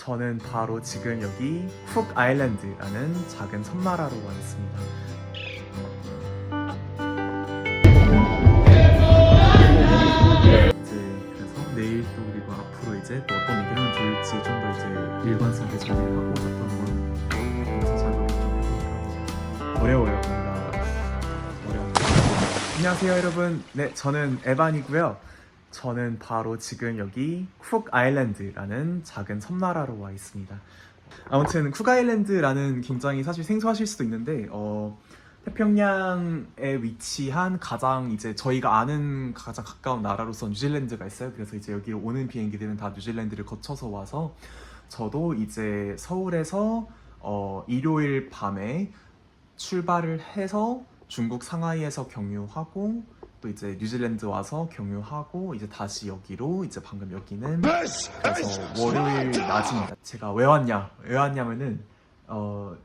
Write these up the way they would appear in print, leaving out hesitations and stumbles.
저는 바로 지금 여기 쿡 아일랜드라는 작은 섬나라로 와 있습니다. 그래서 내일 또 그리고 앞으로 이제 또 어떤 얘기를 하면 좋을지 좀 더 이제 일관성 있게 정리하고 어떤 건 여기서 잘 노력 좀 해보니까 어려워요. 뭔가 어려운데. 안녕하세요 여러분. 네, 저는 에반이고요. 저는 바로 지금 여기 쿡 아일랜드라는 작은 섬나라로 와 있습니다. 아무튼 쿡 아일랜드라는 굉장히 사실 생소하실 수도 있는데 태평양에 위치한 가장 이제 저희가 아는 가장 가까운 나라로서 뉴질랜드가 있어요. 그래서 이제 여기 오는 비행기들은 다 뉴질랜드를 거쳐서 와서 저도 이제 서울에서 일요일 밤에 출발을 해서 중국 상하이에서 경유하고 또 이제 뉴질랜드 와서 경유하고 이제 다시 여기로 이제 방금 여기는 그래서 월요일 낮입니다. 제가 왜 왔냐면은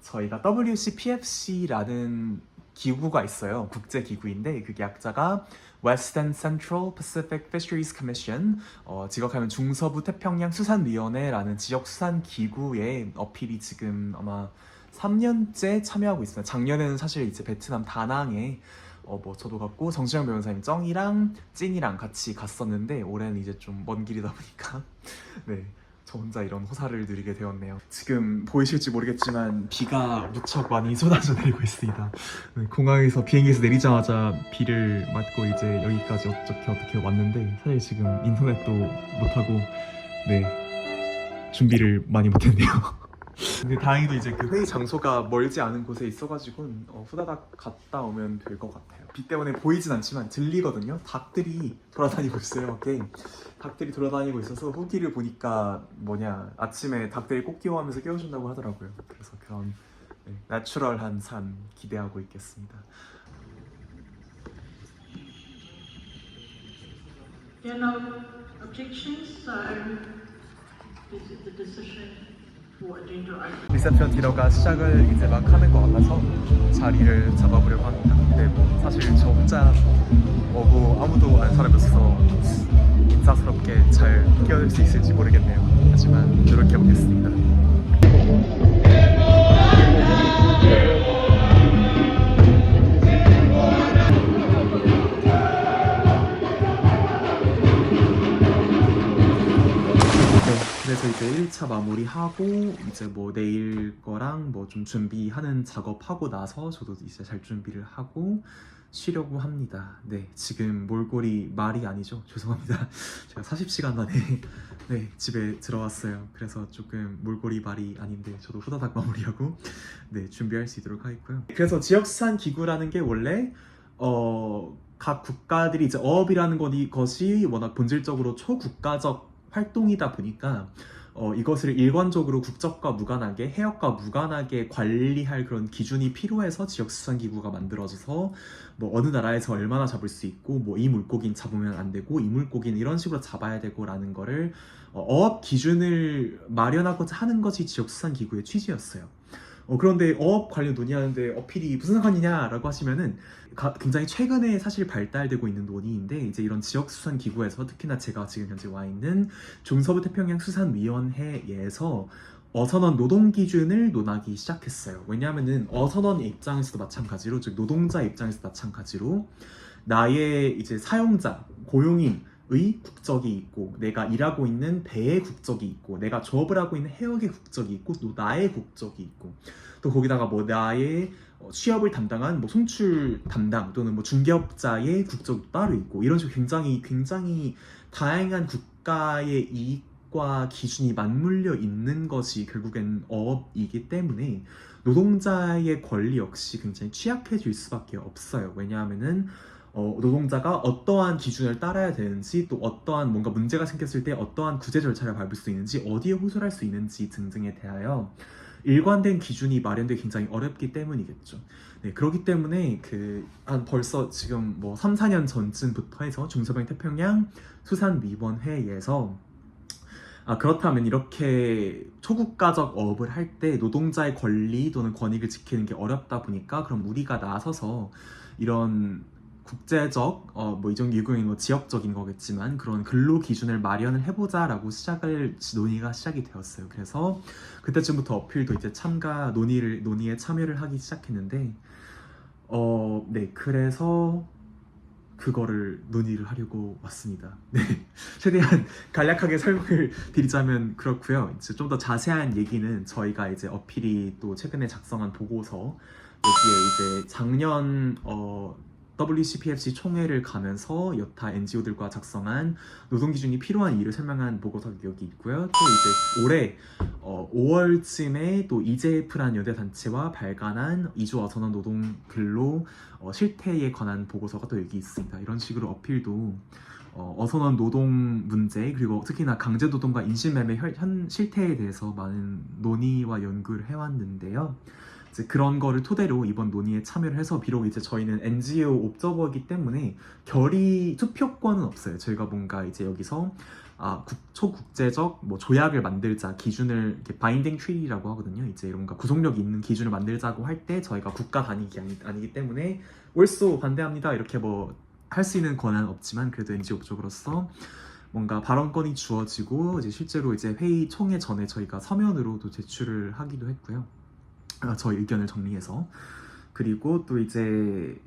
저희가 WCPFC라는 기구가 있어요. 국제 기구인데 그게 약자가 Western Central Pacific Fisheries Commission, 직역하면 중서부 태평양 수산위원회라는 지역 수산 기구의 어필이 지금 아마 3년째 참여하고 있습니다. 작년에는 사실 이제 베트남 다낭에 뭐 저도 갔고 정시영 변호사님 쩡이랑 찐이랑 같이 갔었는데 올해는 이제 좀 먼 길이다 보니까 네, 저 혼자 이런 호사를 누리게 되었네요. 지금 보이실지 모르겠지만 비가 무척 많이 쏟아져 내리고 있습니다. 네, 공항에서 비행기에서 내리자마자 비를 맞고 이제 여기까지 어떻게 왔는데 사실 지금 인터넷도 못하고 네, 준비를 많이 못했네요. 근데 다행히도 이제 그 회의 장소가 멀지 않은 곳에 있어가지고 후다닥 갔다 오면 될 것 같아요. 비 때문에 보이진 않지만 들리거든요. 닭들이 돌아다니고 있어요. 밖에 닭들이 돌아다니고 있어서 후기를 보니까 아침에 닭들이 꽃기호하면서 깨워준다고 하더라고요. 그래서 그런 내추럴한 삶 기대하고 있겠습니다. There are no objections, so this is the decision. 리셉션 디너가 시작을 이제 막 하는 것 같아서 자리를 잡아보려고 합니다. 근데 뭐 사실 저 혼자 오고 아무도 아는 사람이 없어서 인사스럽게 잘 끼어들 수 있을지 모르겠네요. 하지만 노력해보겠습니다. 그래서 이제 1차 마무리하고 이제 뭐 내일 거랑 뭐 좀 준비하는 작업하고 나서 저도 이제 잘 준비를 하고 쉬려고 합니다. 네, 지금 몰골이 말이 아니죠. 죄송합니다. 제가 40시간 만에 네, 집에 들어왔어요. 그래서 조금 몰골이 말이 아닌데 저도 후다닥 마무리하고 네, 준비할 수 있도록 하겠고요. 그래서 지역수산 기구라는 게 원래 각 국가들이 이제 어업이라는 것이 워낙 본질적으로 초국가적 활동이다 보니까 이것을 일관적으로 국적과 무관하게 해역과 무관하게 관리할 그런 기준이 필요해서 지역수산기구가 만들어져서 뭐 어느 나라에서 얼마나 잡을 수 있고 뭐 이 물고기는 잡으면 안 되고 이 물고기는 이런 식으로 잡아야 되고 라는 거를 어업 기준을 마련하고자 하는 것이 지역수산기구의 취지였어요. 그런데 어업 관련 논의하는데 어필이 무슨 상관이냐라고 하시면은 굉장히 최근에 사실 발달되고 있는 논의인데 이제 이런 지역수산기구에서 특히나 제가 지금 현재 와 있는 중서부 태평양 수산위원회에서 어선원 노동 기준을 논하기 시작했어요. 왜냐하면은 어선원의 입장에서도 마찬가지로 즉 노동자의 입장에서도 마찬가지로 나의 이제 사용자 고용인 의 국적이 있고 내가 일하고 있는 배의 국적이 있고 내가 조업을 하고 있는 해역의 국적이 있고 또 나의 국적이 있고 또 거기다가 뭐 나의 취업을 담당한 뭐 송출 담당 또는 뭐 중개업자의 국적도 따로 있고 이런 식으로 굉장히 다양한 국가의 이익과 기준이 맞물려 있는 것이 결국엔 어업이기 때문에 노동자의 권리 역시 굉장히 취약해질 수밖에 없어요. 왜냐하면은 노동자가 어떠한 기준을 따라야 되는지 또 어떠한 뭔가 문제가 생겼을 때 어떠한 구제 절차를 밟을 수 있는지 어디에 호소할 수 있는지 등등에 대하여 일관된 기준이 마련되기 굉장히 어렵기 때문이겠죠. 네, 그렇기 때문에 벌써 지금 뭐 3, 4년 전쯤부터 해서 중서부 태평양 수산위원회에서 그렇다면 이렇게 초국가적 어업을 할 때 노동자의 권리 또는 권익을 지키는 게 어렵다 보니까 그럼 우리가 나서서 이런 국제적 뭐 이종 유형인 거 지역적인 거겠지만 그런 근로 기준을 마련을 해보자라고 논의가 시작이 되었어요. 그래서 그때쯤부터 어필도 이제 논의에 참여를 하기 시작했는데 네, 그래서 그거를 논의를 하려고 왔습니다. 네, 최대한 간략하게 설명을 드리자면 그렇고요. 이제 좀 더 자세한 얘기는 저희가 이제 어필이 또 최근에 작성한 보고서 여기에 이제 작년 WCPFC 총회를 가면서 여타 NGO들과 작성한 노동 기준이 필요한 이유를 설명한 보고서가 여기 있고요. 또 이제 올해 5월쯤에 또 EJF라는 연대 단체와 발간한 이주 어선원 노동 근로 실태에 관한 보고서가 또 여기 있습니다. 이런 식으로 어필도 어선원 노동 문제 그리고 특히나 강제노동과 인신매매 현 실태에 대해서 많은 논의와 연구를 해왔는데요. 이제 그런 거를 토대로 이번 논의에 참여를 해서 비록 이제 저희는 NGO 옵저버이기 때문에 결의 투표권은 없어요. 저희가 뭔가 이제 여기서 초국제적 뭐 조약을 만들자 기준을 이렇게 바인딩 트리라고 하거든요. 이제 뭔가 구속력 있는 기준을 만들자고 할 때 저희가 국가 단위기 아니기 때문에 올소 반대합니다 이렇게 뭐 할 수 있는 권한은 없지만 그래도 NGO 옵저버로서 뭔가 발언권이 주어지고 이제 실제로 이제 회의 총회 전에 저희가 서면으로도 제출을 하기도 했고요. 저희 의견을 정리해서 그리고 또 이제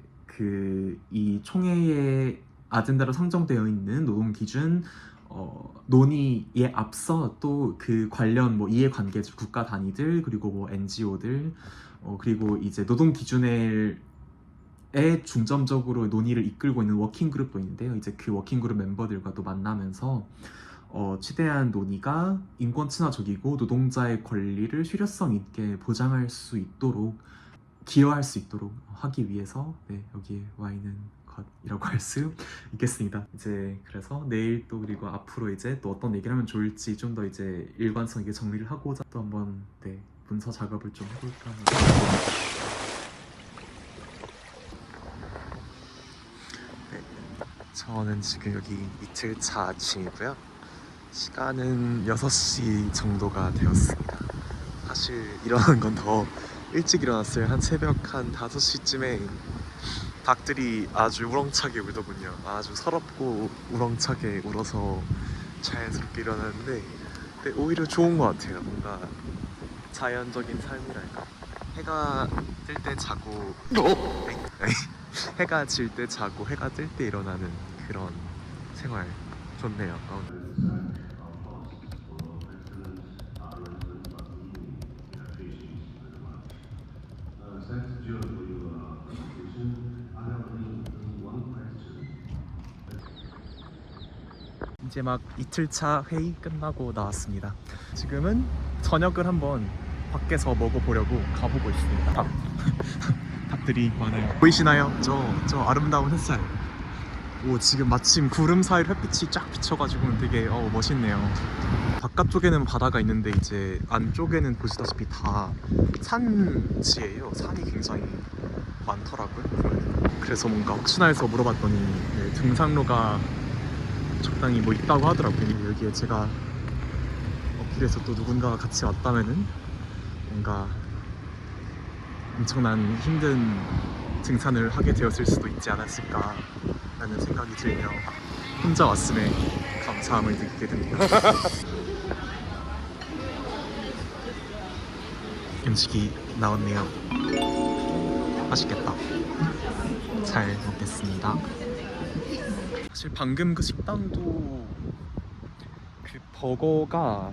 이 총회의 아젠다로 상정되어 있는 노동 기준 논의에 앞서 또 그 관련 뭐 이해관계자 국가 단위들 그리고 뭐 NGO들 그리고 이제 노동 기준에 중점적으로 논의를 이끌고 있는 워킹 그룹도 있는데요. 이제 그 워킹 그룹 멤버들과도 만나면서 최대한 논의가 인권 친화적이고 노동자의 권리를 실효성 있게 보장할 수 있도록 기여할 수 있도록 하기 위해서 네, 여기에 와 있는 것이라고 할 수 있겠습니다. 이제 그래서 내일 또 그리고 앞으로 이제 또 어떤 얘기를 하면 좋을지 좀 더 이제 일관성 있게 정리를 하고자 또 한번 네, 문서 작업을 좀 해볼까 합니다. 네, 저는 지금 여기 이틀차 아침이고요. 시간은 6시 정도가 되었습니다. 사실 일어나는 건 더 일찍 일어났어요. 한 새벽 한 5시쯤에 닭들이 아주 우렁차게 울더군요. 아주 서럽고 우렁차게 울어서 자연스럽게 일어났는데 오히려 좋은 것 같아요. 뭔가 자연적인 삶이랄까. 해가 뜰 때 자고 해가 질 때 자고 해가 뜰 때 일어나는 그런 생활 좋네요. 이제 막 이틀차 회의 끝나고 나왔습니다. 지금은 저녁을 한번 밖에서 먹어보려고 가보고 있습니다. 닭들이 많아요. 보이시나요? 저 아름다운 햇살. 오, 지금 마침 구름 사이로 햇빛이 쫙 비쳐가지고 되게 멋있네요. 바깥쪽에는 바다가 있는데 이제 안쪽에는 보시다시피 다 산지예요. 산이 굉장히 많더라고요. 그래서 뭔가 혹시나 해서 물어봤더니 네, 등산로가 적당히 뭐 있다고 하더라고요. 여기에 제가 어필해서 또 누군가가 같이 왔다면은 뭔가 엄청난 힘든 등산을 하게 되었을 수도 있지 않았을까 라는 생각이 들며 혼자 왔음에 감사함을 느끼게 됩니다. 음식이 나왔네요. 맛있겠다. 잘 먹겠습니다. 사실 방금 그 식당도 그 버거가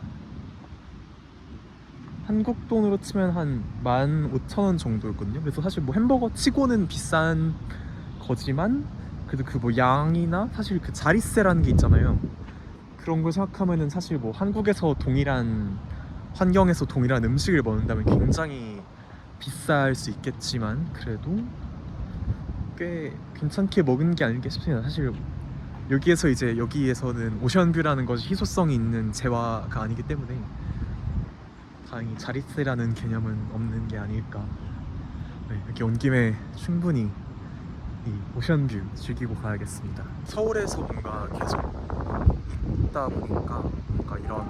한국 돈으로 치면 한 15,000원 정도였거든요. 그래서 사실 뭐 햄버거 치고는 비싼 거지만 그래도 그 뭐 양이나 사실 그 자릿세라는 게 있잖아요. 그런 걸 생각하면은 사실 뭐 한국에서 동일한 환경에서 동일한 음식을 먹는다면 굉장히 비쌀 수 있겠지만 그래도 꽤 괜찮게 먹은 게 아닐까 싶습니다. 사실 여기에서는 오션뷰라는 것이 희소성이 있는 재화가 아니기 때문에 다행히 자릿세라는 개념은 없는 게 아닐까. 네, 이렇게 온 김에 충분히 이 오션뷰 즐기고 가야겠습니다. 서울에서 뭔가 계속 있다 보니까 뭔가 이런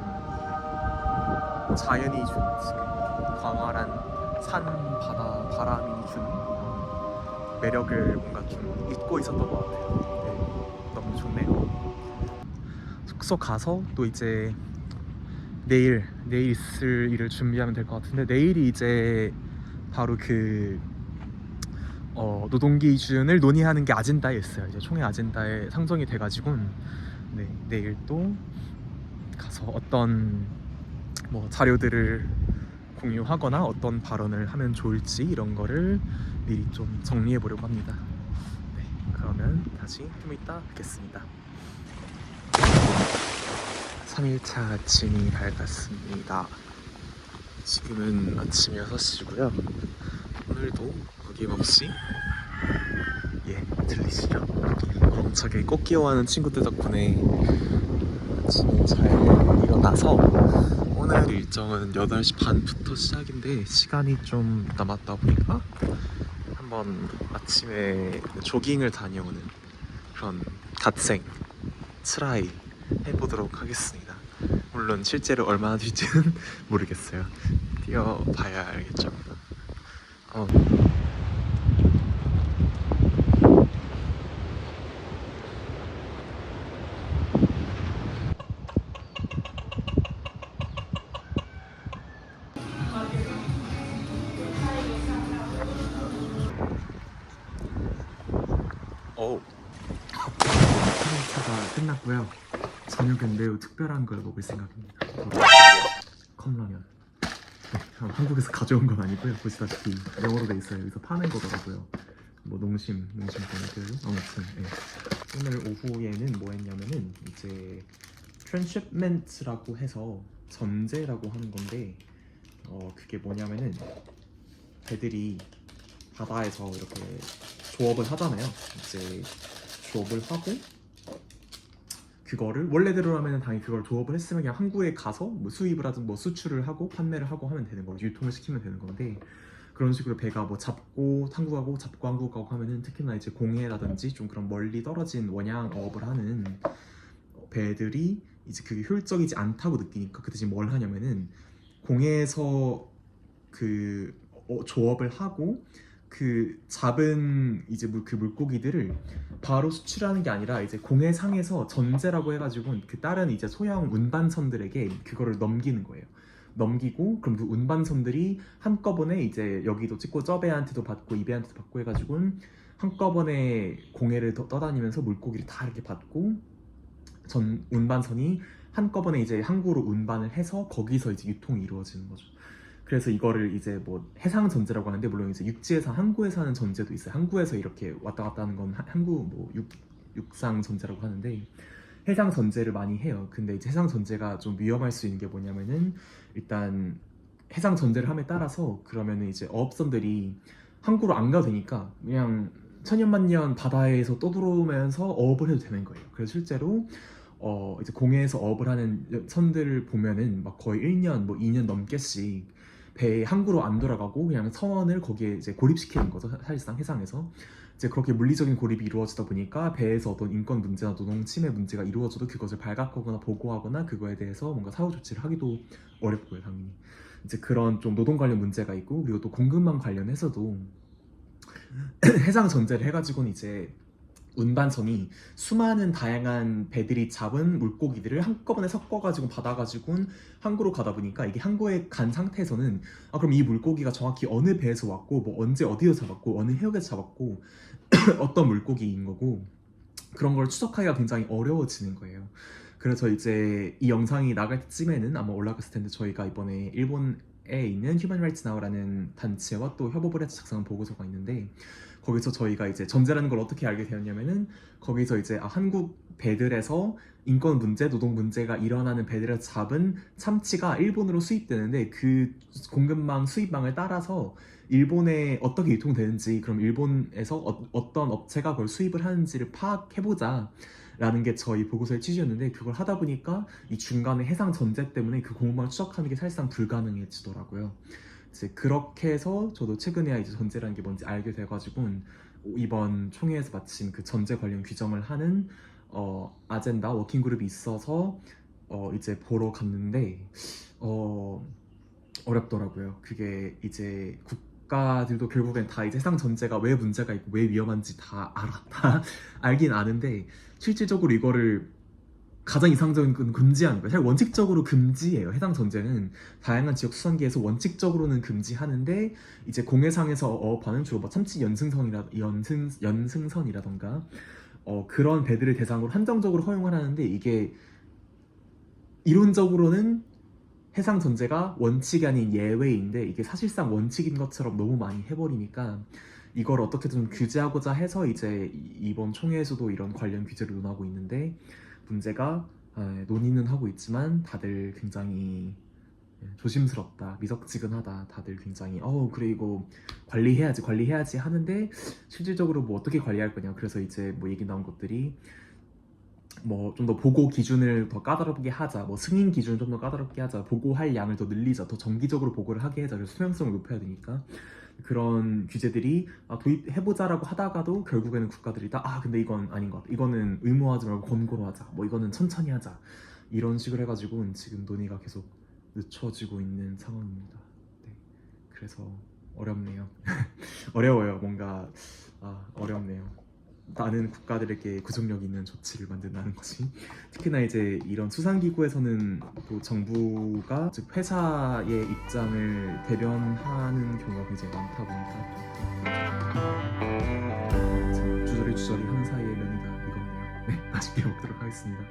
자연이 주는 지금 광활한 산, 바다, 바람이 주는 매력을 뭔가 좀 잊고 있었던 것 같아요. 네, 너무 좋네요. 숙소 가서 또 이제 내일 있을 일을 준비하면 될 것 같은데, 내일이 이제 바로 그 노동 기준을 논의하는 게 아젠다에 있어요. 이제 총회 아젠다에 상정이 돼가지고 네, 내일 또 가서 어떤 뭐 자료들을 공유하거나 어떤 발언을 하면 좋을지 이런 거를 미리 좀 정리해 보려고 합니다. 네, 그러면 다시 좀 이따 뵙겠습니다. 3일차 아침이 밝았습니다. 지금은 아침 6시고요. 오늘도 어김없이 들리시죠? 구렁차게 꽃기어하는 친구들 덕분에 아침에 잘 일어나서 오늘 일정은 8시 반부터 시작인데 시간이 좀 남았다 보니까 한번 아침에 조깅을 다녀오는 그런 갓생 트라이 해보도록 하겠습니다. 물론 실제로 얼마나 될지는 모르겠어요. 뛰어봐야 알겠죠. 오. 3일차가 끝났고요. 저녁은 매우 특별한 걸 먹을 생각입니다. 컵라면. 네, 한국에서 가져온 건 아니고요. 보시다시피 영어로 돼 있어요. 여기서 파는 거더라고요. 뭐 농심 거니까요. 아무튼 오늘 오후에는 뭐 했냐면은 이제 트랜시프먼트라고 해서 전제라고 하는 건데 그게 뭐냐면은 배들이 바다에서 이렇게 조업을 하잖아요. 이제 조업을 하고 그거를 원래대로라면 당연히 그걸 조업을 했으면 그냥 항구에 가서 뭐 수입을 하든 뭐 수출을 하고 판매를 하고 하면 되는 거고 유통을 시키면 되는 건데, 그런 식으로 배가 뭐 잡고 항구 가고 잡고 항구 가고 하면은 특히나 이제 공해라든지 좀 그런 멀리 떨어진 원양 어업을 하는 배들이 이제 그게 효율적이지 않다고 느끼니까 그 대신 뭘 하냐면은 공해에서 그 조업을 하고 그 잡은 이제 그 물고기들을 바로 수출하는 게 아니라 이제 공해상에서 전제라고 해가지고 그 다른 이제 소형 운반선들에게 그거를 넘기는 거예요. 넘기고 그럼 그 운반선들이 한꺼번에 이제 여기도 찍고 저 배한테도 받고 이 배한테도 받고 해가지고 한꺼번에 공해를 떠다니면서 물고기를 다 이렇게 받고 전 운반선이 한꺼번에 이제 항구로 운반을 해서 거기서 이제 유통이 이루어지는 거죠. 그래서 이거를 이제 뭐 해상 전제라고 하는데, 물론 이제 육지에서 항구에서 하는 전제도 있어요. 항구에서 이렇게 왔다 갔다 하는 건 항구 뭐 육상 전제라고 하는데, 해상 전제를 많이 해요. 근데 이제 해상 전제가 좀 위험할 수 있는 게 뭐냐면은, 일단 해상 전제를 함에 따라서 그러면은 이제 어업선들이 항구로 안 가도 되니까 그냥 천년만년 바다에서 떠들어오면서 어업을 해도 되는 거예요. 그래서 실제로 이제 공해에서 어업을 하는 선들을 보면은 막 거의 1년 뭐 2년 넘게씩 배 항구로 안 돌아가고 그냥 선원을 거기에 이제 고립시키는 거죠. 사실상 해상에서 이제 그렇게 물리적인 고립이 이루어지다 보니까 배에서 어떤 인권 문제나 노동 침해 문제가 이루어져도 그것을 발각하거나 보고하거나 그거에 대해서 뭔가 사후 조치를 하기도 어렵고요, 당연히. 이제 그런 좀 노동 관련 문제가 있고, 그리고 또 공급망 관련해서도 해상 전제를 해가지고는 이제 운반선이 수많은 다양한 배들이 잡은 물고기들을 한꺼번에 섞어가지고 받아가지고 항구로 가다 보니까, 이게 항구에 간 상태에서는 그럼 이 물고기가 정확히 어느 배에서 왔고 뭐 언제 어디서 잡았고 어느 해역에서 잡았고 어떤 물고기인 거고, 그런 걸 추적하기가 굉장히 어려워지는 거예요. 그래서 이제 이 영상이 나갈 때쯤에는 아마 올라갔을 텐데, 저희가 이번에 일본에 있는 Human Rights Now라는 단체와 또 협업을 해서 작성한 보고서가 있는데, 거기서 저희가 이제 전제라는 걸 어떻게 알게 되었냐면은, 거기서 이제 한국 배들에서 인권 문제, 노동 문제가 일어나는 배들에서 잡은 참치가 일본으로 수입되는데, 그 공급망 수입망을 따라서 일본에 어떻게 유통되는지, 그럼 일본에서 어떤 업체가 그걸 수입을 하는지를 파악해보자 라는 게 저희 보고서의 취지였는데, 그걸 하다 보니까 이 중간에 해상 전제 때문에 그 공급망을 추적하는 게 사실상 불가능해지더라고요. 이제 그렇게 해서 저도 최근에야 이제 전제라는 게 뭔지 알게 돼가지고 이번 총회에서 마침 그 전제 관련 규정을 하는 아젠다 워킹 그룹이 있어서 이제 보러 갔는데 어렵더라고요. 그게 이제 국가들도 결국엔 다 이제 해상 전제가 왜 문제가 있고 왜 위험한지 다 알아. 다 알긴 아는데 실질적으로 이거를 가장 이상적인 건 금지하는 거예요. 사실 원칙적으로 금지예요. 해상 전제는 다양한 지역 수산기에서 원칙적으로는 금지하는데 이제 공해상에서 어업하는 주로 뭐 참치 연승선이라던가 그런 배들을 대상으로 한정적으로 허용을 하는데 이게 이론적으로는 해상 전제가 원칙이 아닌 예외인데 이게 사실상 원칙인 것처럼 너무 많이 해버리니까 이걸 어떻게든 규제하고자 해서 이제 이번 총회에서도 이런 관련 규제를 논하고 있는데 문제가 논의는 하고 있지만 다들 굉장히 조심스럽다, 미적지근하다, 다들 굉장히 그래 이거 관리해야지 하는데 실질적으로 뭐 어떻게 관리할 거냐. 그래서 이제 뭐 얘기 나온 것들이 뭐 좀 더 보고 기준을 더 까다롭게 하자, 뭐 승인 기준을 좀 더 까다롭게 하자, 보고할 양을 더 늘리자, 더 정기적으로 보고를 하게 하자. 그래서 투명성을 높여야 되니까 그런 규제들이 도입해보자라고 하다가도 결국에는 국가들이 다 근데 이건 아닌 것 같아, 이거는 의무화하지 말고 권고로 하자, 뭐 이거는 천천히 하자, 이런 식으로 해가지고 지금 논의가 계속 늦춰지고 있는 상황입니다. 네, 그래서 어렵네요. 어려워요. 뭔가 어렵네요. 많은 국가들에게 구속력 있는 조치를 만든다는 것이, 특히나 이제 이런 수상기구에서는 또 정부가 즉 회사의 입장을 대변하는 경우가 굉장히 많다 보니까 참 주저리 하는 사이의 면이다 이거네요. 네, 맛있게 먹도록 하겠습니다.